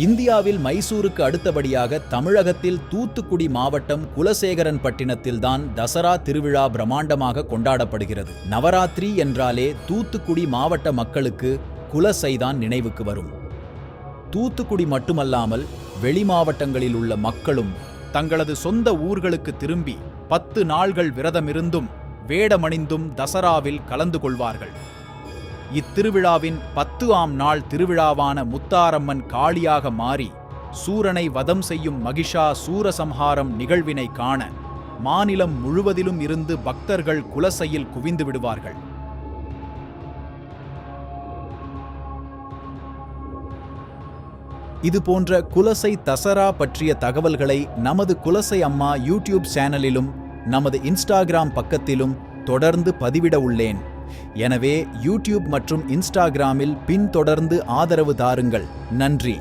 இந்தியாவில் மைசூருக்கு அடுத்தபடியாக தமிழகத்தில் தூத்துக்குடி மாவட்டம் குலசேகரன்பட்டினத்தில்தான் தசரா திருவிழா பிரம்மாண்டமாக கொண்டாடப்படுகிறது. நவராத்திரி என்றாலே தூத்துக்குடி மாவட்ட மக்களுக்கு குலசைதான் நினைவுக்கு வரும். தூத்துக்குடி மட்டுமல்லாமல் வெளி மாவட்டங்களில் உள்ள மக்களும் தங்களது சொந்த ஊர்களுக்கு திரும்பி 10 நாள்கள் விரதமிருந்தும் வேடமணிந்தும் தசராவில் கலந்து கொள்வார்கள். இத்திருவிழாவின் 10ஆம் நாள் திருவிழாவான முத்தாரம்மன் காளியாக மாறி சூரனை வதம் செய்யும் மகிஷா சூரசம்ஹாரம் நிகழ்வினை காண மாநிலம் முழுவதிலும் இருந்து பக்தர்கள் குலசையில் குவிந்து விடுவார்கள். இதுபோன்ற குலசை தசரா பற்றிய தகவல்களை நமது குலசை அம்மா யூடியூப் சேனலிலும் நமது இன்ஸ்டாகிராம் பக்கத்திலும் தொடர்ந்து பதிவிட உள்ளேன். எனவே யூடியூப் மற்றும் இன்ஸ்டாகிராமில் பின்தொடர்ந்து ஆதரவு தாருங்கள். நன்றி.